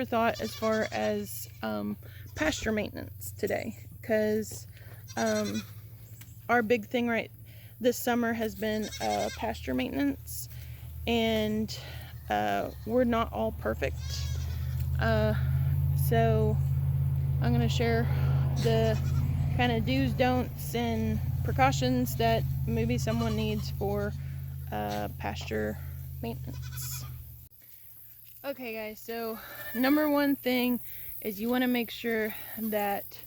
for thought as far as pasture maintenance today, because our big thing this summer has been pasture maintenance, and we're not all perfect. So I'm going to share the kind of do's, don'ts, and precautions that maybe someone needs for pasture maintenance. Okay guys, so number one thing is you want to make sure that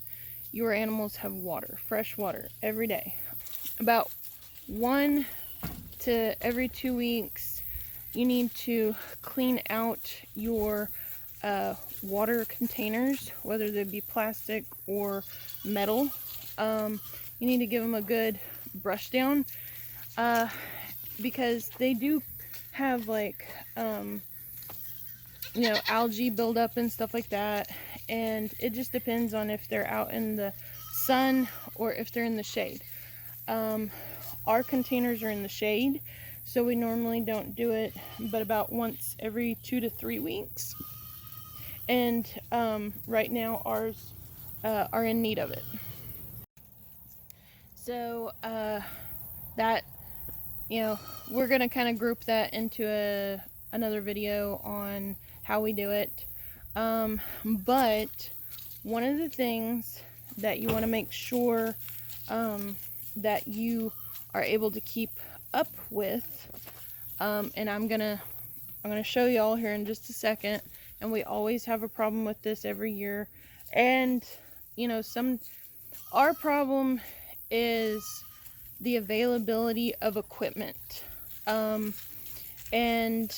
your animals have water, fresh water, every day. About 1 to every 2 weeks, you need to clean out your water containers, whether they be plastic or metal. You need to give them a good brush down, because they do have like algae buildup and stuff like that, and it just depends on if they're out in the sun or if they're in the shade. Our containers are in the shade, so we normally don't do it but about once every 2 to 3 weeks, and right now ours are in need of it. So that, we're gonna kind of group that into another video on how we do it. But one of the things that you want to make sure that you are able to keep up with, and I'm gonna show y'all here in just a second, and we always have a problem with this every year, and our problem is the availability of equipment. And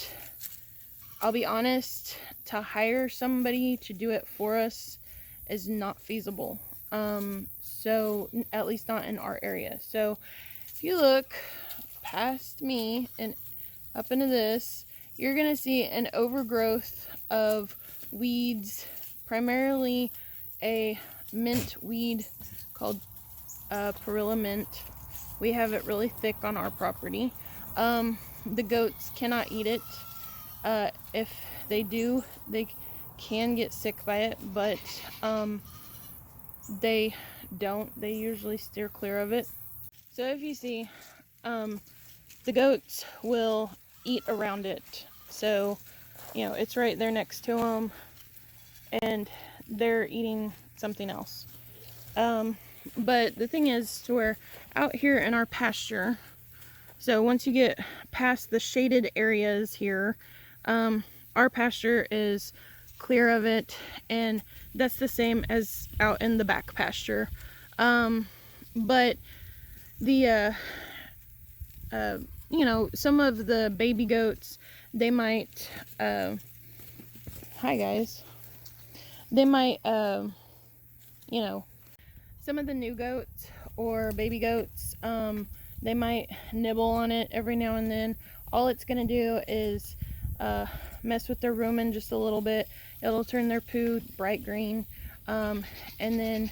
I'll be honest, to hire somebody to do it for us is not feasible. So at least not in our area. So if you look past me and up into this, you're gonna see an overgrowth of weeds, primarily a mint weed called perilla mint. We have it really thick on our property. The goats cannot eat it. If they do, they can get sick by it, but they don't. They usually steer clear of it. So if you see, the goats will eat around it. So, it's right there next to them, and they're eating something else. But the thing is, to where out here in our pasture, so once you get past the shaded areas here, our pasture is clear of it, and that's the same as out in the back pasture. But the some of the baby goats, they might hi guys, they might some of the new goats or baby goats, they might nibble on it every now and then. All it's gonna do is mess with their rumen just a little bit. It'll turn their poo bright green, and then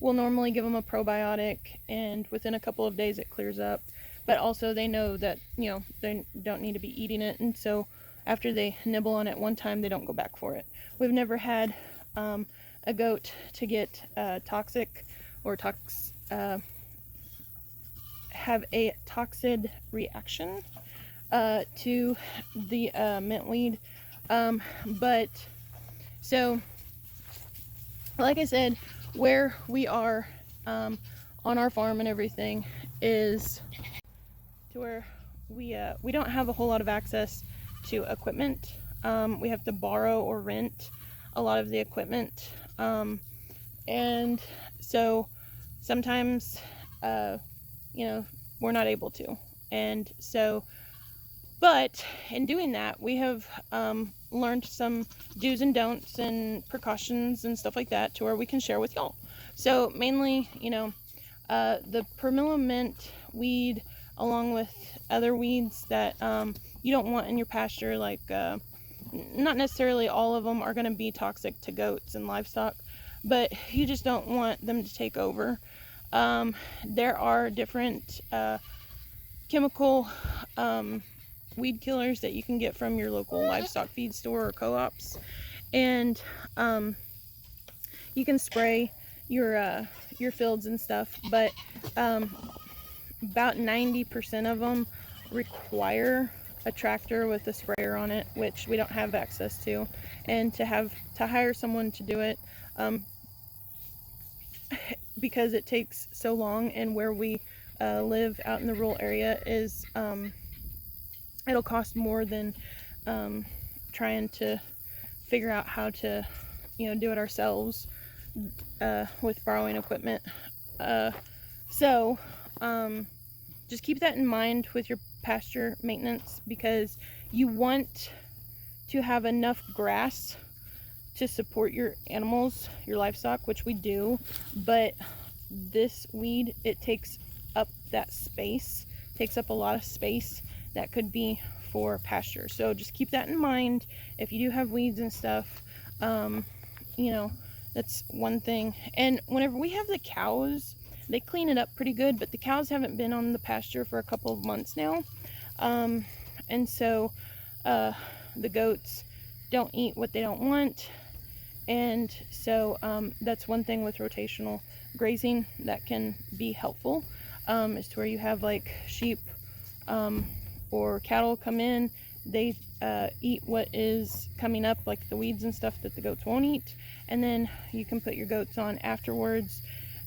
we'll normally give them a probiotic, and within a couple of days it clears up. But also they know that they don't need to be eating it, and so after they nibble on it one time, they don't go back for it. We've never had a goat to get toxic or have a toxic reaction to the mintweed. But so, like I said, where we are on our farm and everything is to where we don't have a whole lot of access to equipment. We have to borrow or rent a lot of the equipment, and so sometimes we're not able to. And so, but in doing that, we have learned some do's and don'ts and precautions and stuff like that to where we can share with y'all. So mainly, the perilla mint weed, along with other weeds that you don't want in your pasture, like not necessarily all of them are going to be toxic to goats and livestock, but you just don't want them to take over. There are different chemical weed killers that you can get from your local livestock feed store or co-ops, and you can spray your fields and stuff, but about 90% of them require a tractor with a sprayer on it, which we don't have access to, and to hire someone to do it, because it takes so long, and where we live out in the rural area is it'll cost more than trying to figure out how to do it ourselves with borrowing equipment. So just keep that in mind with your pasture maintenance, because you want to have enough grass to support your animals, your livestock, which we do, but this weed, it takes up that space, takes up a lot of space that could be for pasture. So just keep that in mind if you do have weeds and stuff. That's one thing. And whenever we have the cows, they clean it up pretty good, but the cows haven't been on the pasture for a couple of months now, and so the goats don't eat what they don't want. And so that's one thing with rotational grazing that can be helpful, is to where you have like sheep or cattle come in, they eat what is coming up, like the weeds and stuff that the goats won't eat, and then you can put your goats on afterwards,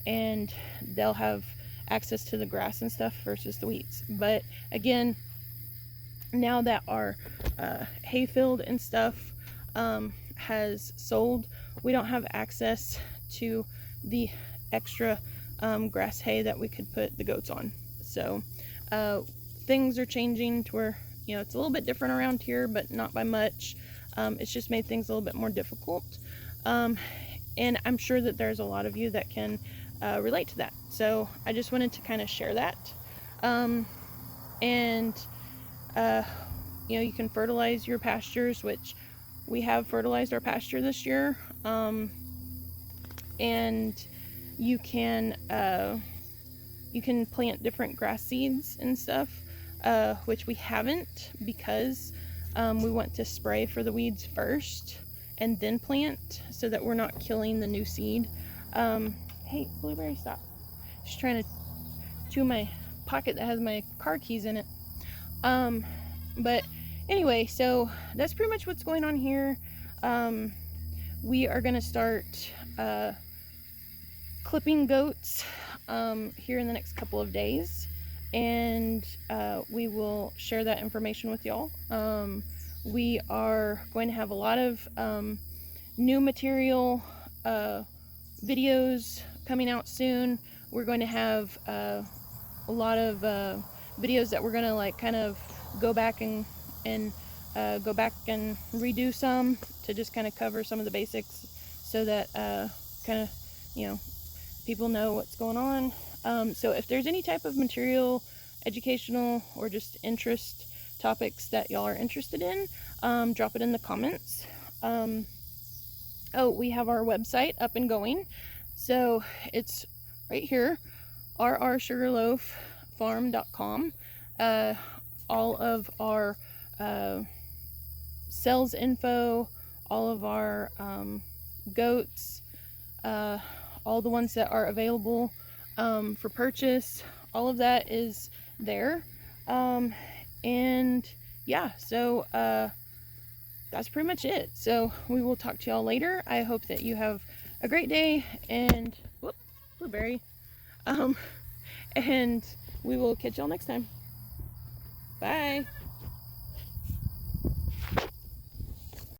and they'll have access to the grass and stuff versus the weeds. But again, now that our hayfield and stuff has sold, we don't have access to the extra grass hay that we could put the goats on. So things are changing to where it's a little bit different around here, but not by much. It's just made things a little bit more difficult, and I'm sure that there's a lot of you that can relate to that. So I just wanted to kind of share that. And you can fertilize your pastures, which we have fertilized our pasture this year, and you can plant different grass seeds and stuff, which we haven't, because we want to spray for the weeds first and then plant, so that we're not killing the new seed. Hey, Blueberry, stop. She's trying to chew my pocket that has my car keys in it. But anyway, so that's pretty much what's going on here. We are going to start clipping goats here in the next couple of days, and we will share that information with y'all. We are going to have a lot of new material, videos coming out soon. We're going to have a lot of videos that we're going to kind of go back and redo some, to just kind of cover some of the basics, so that kind of people know what's going on. So if there's any type of material, educational, or just interest topics that y'all are interested in, drop it in the comments. We have our website up and going, so it's right here, rrsugarloaffarm.com. All of our sales info, all of our goats, all the ones that are available for purchase, all of that is there. And yeah, so that's pretty much it. So we will talk to y'all later. I hope that you have a great day, and whoop, Blueberry, and we will catch y'all next time. Bye.